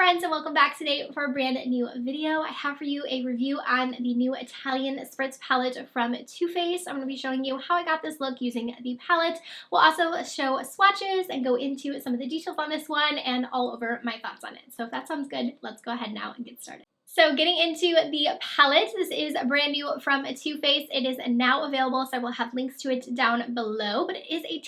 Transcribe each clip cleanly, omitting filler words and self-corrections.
friends, and welcome back today for a brand new video. I have for you a review on the new Italian Spritz palette from Too Faced. I'm going to be showing you how I got this look using the palette. We'll also show swatches and go into some of the details on this one and all over my thoughts on it. So if that sounds good, let's go ahead now and get started. So getting into the palette, this is brand new from Too Faced. It is now available, so I will have links to it down below, but it is a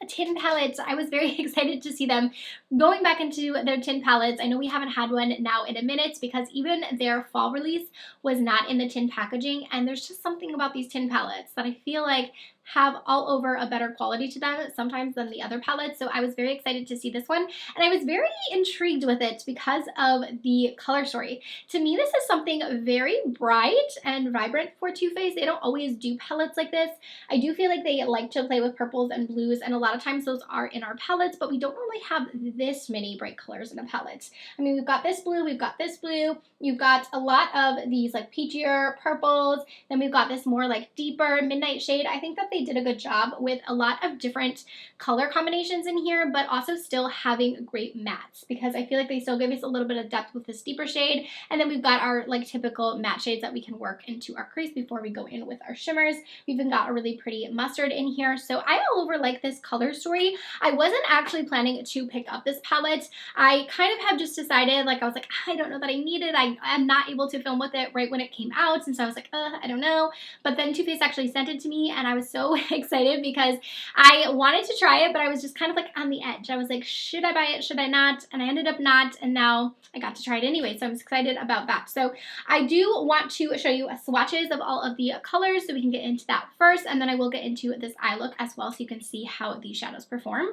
tin palette. I was very excited to see them going back into their tin palettes. I know we haven't had one now in a minute because even their fall release was not in the tin packaging, and there's just something about these tin palettes that I feel like have all over a better quality to them sometimes than the other palettes. So I was very excited to see this one, and I was very intrigued with it because of the color story. To me, this is something very bright and vibrant for Too Faced. They don't always do palettes like this. I do feel like they like to play with purples and blues, and a lot of times those are in our palettes, but we don't normally have this many bright colors in a palette. I mean, we've got this blue, we've got this blue, you've got a lot of these like peachier purples, then we've got this more like deeper midnight shade. I think that they did a good job with a lot of different color combinations in here, but also still having great mattes, because I feel like they still give us a little bit of depth with this deeper shade. And then we've got our like typical matte shades that we can work into our crease before we go in with our shimmers. We've even got a really pretty mustard in here. So I all over like this color story. I wasn't actually planning to pick up this palette. I kind of have just decided, like, I was like, I don't know that I need it. I'm not able to film with it right when it came out, and so I was like, I don't know. But then Too Faced actually sent it to me, and I was so excited because I wanted to try it, but I was just kind of like on the edge. I was like, should I buy it? Should I not? And I ended up not, and now I got to try it anyway, so I'm excited about that. So I do want to show you swatches of all of the colors, so we can get into that first, and then I will get into this eye look as well, so you can see how these shadows perform.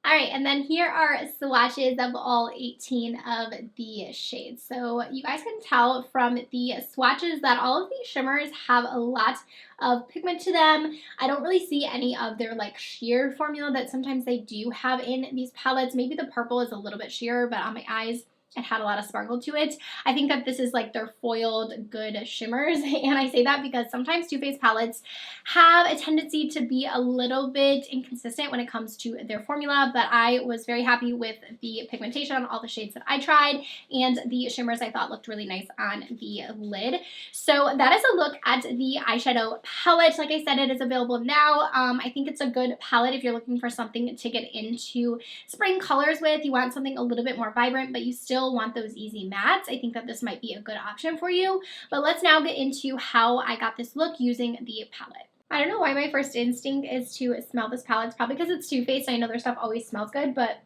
Alright, and then here are swatches of all 18 of the shades. So you guys can tell from the swatches that all of these shimmers have a lot of pigment to them. I don't really see any of their like sheer formula that sometimes they do have in these palettes. Maybe the purple is a little bit sheer, but on my eyes it had a lot of sparkle to it. I think that this is like their foiled good shimmers, and I say that because sometimes Too Faced palettes have a tendency to be a little bit inconsistent when it comes to their formula, but I was very happy with the pigmentation on all the shades that I tried, and the shimmers I thought looked really nice on the lid. So that is a look at the eyeshadow palette. Like I said, it is available now. I think it's a good palette if you're looking for something to get into spring colors with. You want something a little bit more vibrant, but you still want those easy mattes. I think that this might be a good option for you. But let's now get into how I got this look using the palette. I don't know why my first instinct is to smell this palette. It's probably because it's Too Faced. I know their stuff always smells good, but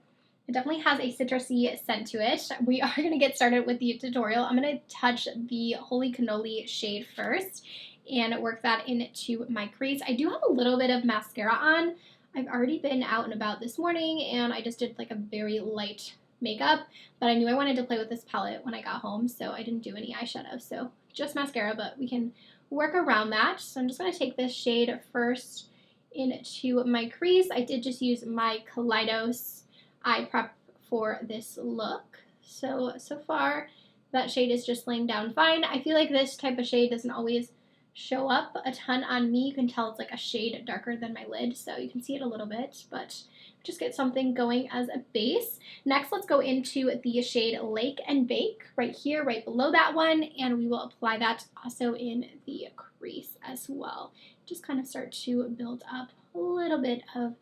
it definitely has a citrusy scent to it. We are going to get started with the tutorial. I'm going to touch the Holy Cannoli shade first and work that into my crease. I do have a little bit of mascara on. I've already been out and about this morning, and I just did like a very light makeup, but I knew I wanted to play with this palette when I got home, so I didn't do any eyeshadow, so just mascara, but we can work around that. So I'm just going to take this shade first into my crease. I did just use my Kaleidos eye prep for this look, so far that shade is just laying down fine. I feel like this type of shade doesn't always show up a ton on me. You can tell it's like a shade darker than my lid, so you can see it a little bit, but just get something going as a base. Next, let's go into the shade Lake and Bake right here, right below that one, and we will apply that also in the crease as well. Just kind of start to build up a little bit of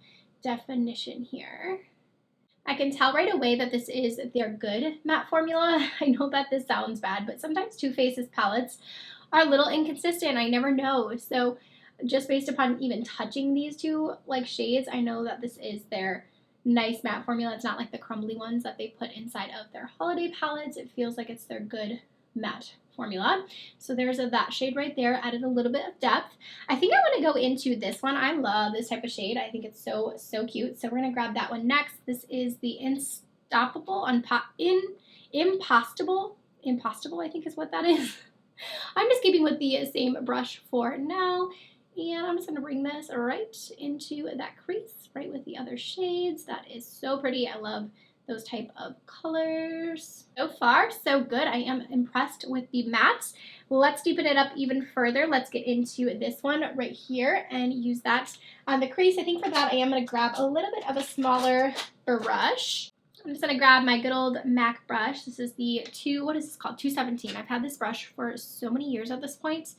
definition here. I can tell right away that this is their good matte formula. I know that this sounds bad, but sometimes Too Faced's palettes are a little inconsistent. I never know. So just based upon even touching these two like shades, I know that this is their nice matte formula. It's not like the crumbly ones that they put inside of their holiday palettes. It feels like it's their good matte formula. So there's that shade right there, added a little bit of depth. I think I want to go into this one. I love this type of shade. I think it's so cute. So we're going to grab that one next. This is the Impostable, I think is what that is. I'm just keeping with the same brush for now, and I'm just going to bring this right into that crease, right with the other shades. That is so pretty. I love those type of colors. So far, so good. I am impressed with the mattes. Let's deepen it up even further. Let's get into this one right here and use that on the crease. I think for that I am going to grab a little bit of a smaller brush. I'm just gonna grab my good old MAC brush. This is the what is this called? 217. I've had this brush for so many years at this point,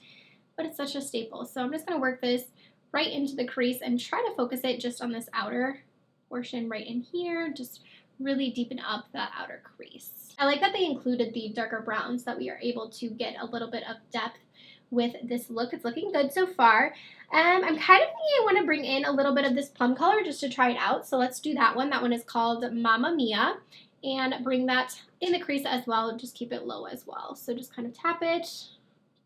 but it's such a staple. So I'm just gonna work this right into the crease and try to focus it just on this outer portion right in here. Just really deepen up that outer crease. I like that they included the darker browns so that we are able to get a little bit of depth with this look. It's looking good so far. I'm kind of thinking I want to bring in a little bit of this plum color just to try it out. So let's do that one. That one is called Mamma Mia, and bring that in the crease as well. Just keep it low as well. So just kind of tap it,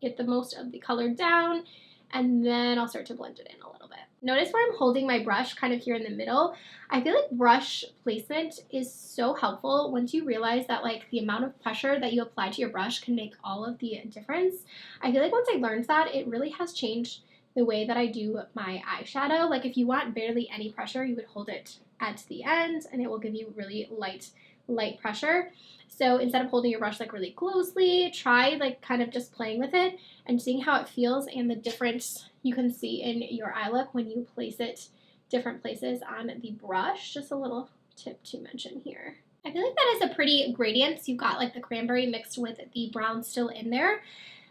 get the most of the color down, and then I'll start to blend it in a little bit. Notice where I'm holding my brush kind of here in the middle. I feel like brush placement is so helpful once you realize that like the amount of pressure that you apply to your brush can make all of the difference. I feel like once I learned that, it really has changed the way that I do my eyeshadow. Like if you want barely any pressure, you would hold it at the end and it will give you really light pressure. So instead of holding your brush like really closely, try like kind of just playing with it and seeing how it feels and the difference you can see in your eye look when you place it different places on the brush. Just a little tip to mention here. I feel like that is a pretty gradient. So you've got like the cranberry mixed with the brown still in there.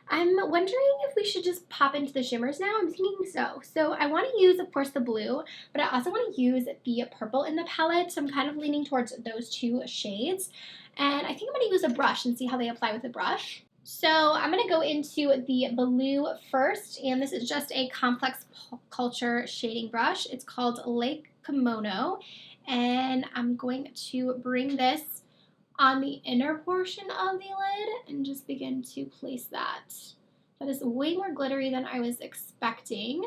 I'm wondering if we should just pop into the shimmers now. I'm thinking so. So I want to use, of course, the blue, but I also want to use the purple in the palette. So I'm kind of leaning towards those two shades. And I think I'm going to use a brush and see how they apply with the brush. So I'm going to go into the blue first, and this is just a complex culture shading brush. It's called Lake Kimono, and I'm going to bring this on the inner portion of the lid and just begin to place that. That is way more glittery than I was expecting.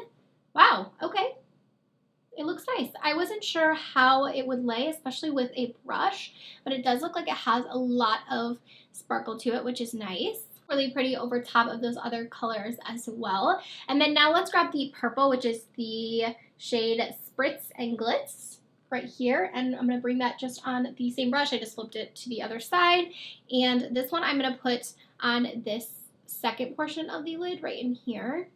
Wow, okay. It looks nice. I wasn't sure how it would lay, especially with a brush, but it does look like it has a lot of sparkle to it, which is nice. Really pretty over top of those other colors as well. And then now let's grab the purple, which is the shade Spritz and Glitz right here. And I'm going to bring that just on the same brush. I just flipped it to the other side. And this one I'm going to put on this second portion of the lid right in here.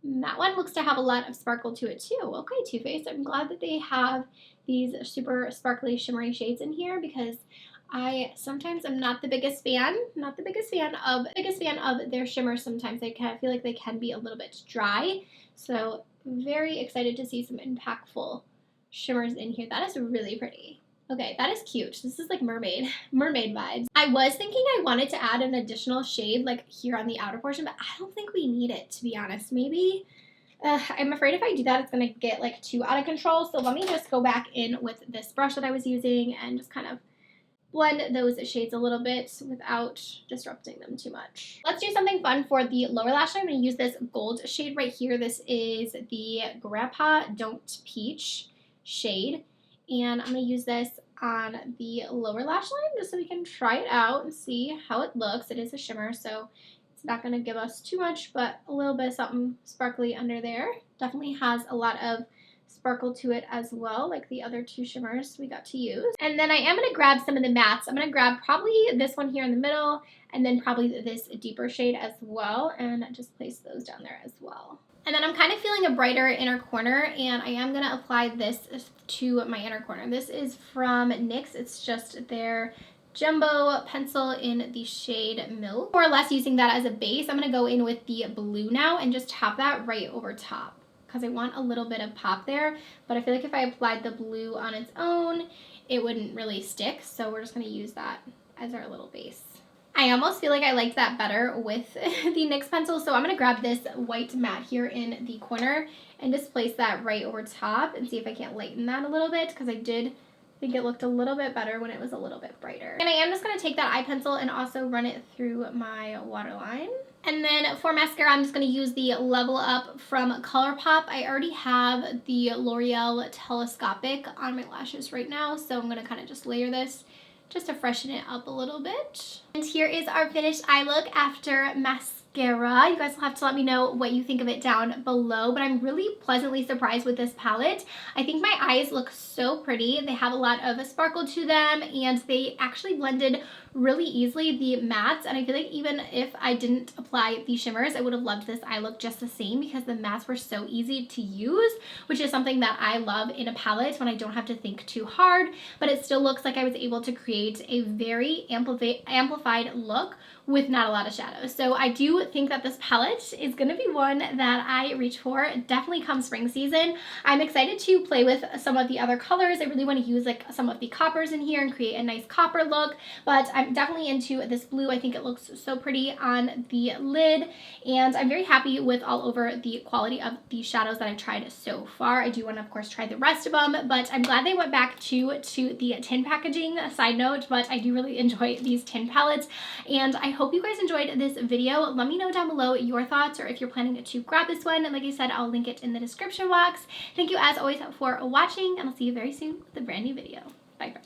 And that one looks to have a lot of sparkle to it too. Okay, Too Faced, I'm glad that they have these super sparkly shimmery shades in here because I sometimes am not the biggest fan of their shimmers. Sometimes I kind of feel like they can be a little bit dry. So very excited to see some impactful shimmers in here. That is really pretty. Okay, that is cute. This is like mermaid vibes. I was thinking I wanted to add an additional shade like here on the outer portion, but I don't think we need it, to be honest. Maybe, I'm afraid if I do that, it's gonna get like too out of control. So let me just go back in with this brush that I was using and just kind of blend those shades a little bit without disrupting them too much. Let's do something fun for the lower lash line. I'm gonna use this gold shade right here. This is the Grandpa Don't Peach shade. And I'm going to use this on the lower lash line just so we can try it out and see how it looks. It is a shimmer, so it's not going to give us too much, but a little bit of something sparkly under there. Definitely has a lot of sparkle to it as well, like the other two shimmers we got to use. And then I am going to grab some of the mattes. I'm going to grab probably this one here in the middle and then probably this deeper shade as well, and just place those down there as well. And then I'm kind of feeling a brighter inner corner, and I am going to apply this to my inner corner. This is from NYX. It's just their jumbo pencil in the shade Milk. More or less using that as a base, I'm going to go in with the blue now and just tap that right over top because I want a little bit of pop there. But I feel like if I applied the blue on its own, it wouldn't really stick. So we're just going to use that as our little base. I almost feel like I liked that better with the NYX pencil, so I'm going to grab this white matte here in the corner and just place that right over top and see if I can't lighten that a little bit because I did think it looked a little bit better when it was a little bit brighter. And I am just going to take that eye pencil and also run it through my waterline. And then for mascara, I'm just going to use the Level Up from ColourPop. I already have the L'Oreal Telescopic on my lashes right now, so I'm going to kind of just layer this just to freshen it up a little bit. And here is our finished eye look after mascara. You guys will have to let me know what you think of it down below, but I'm really pleasantly surprised with this palette. I think my eyes look so pretty. They have a lot of a sparkle to them, and they actually blended really easily, the mattes, and I feel like even if I didn't apply the shimmers, I would have loved this eye look just the same because the mattes were so easy to use, which is something that I love in a palette when I don't have to think too hard, but it still looks like I was able to create a very amplified look with not a lot of shadows. So I do think that this palette is going to be one that I reach for definitely come spring season. I'm excited to play with some of the other colors. I really want to use like some of the coppers in here and create a nice copper look, but I'm definitely into this blue. I think it looks so pretty on the lid, and I'm very happy with all over the quality of the shadows that I've tried so far. I do want to of course try the rest of them, but I'm glad they went back to the tin packaging, side note, but I do really enjoy these tin palettes, and I hope you guys enjoyed this video. Let me know down below your thoughts, or if you're planning to grab this one. And like I said, I'll link it in the description box. Thank you as always for watching, and I'll see you very soon with a brand new video.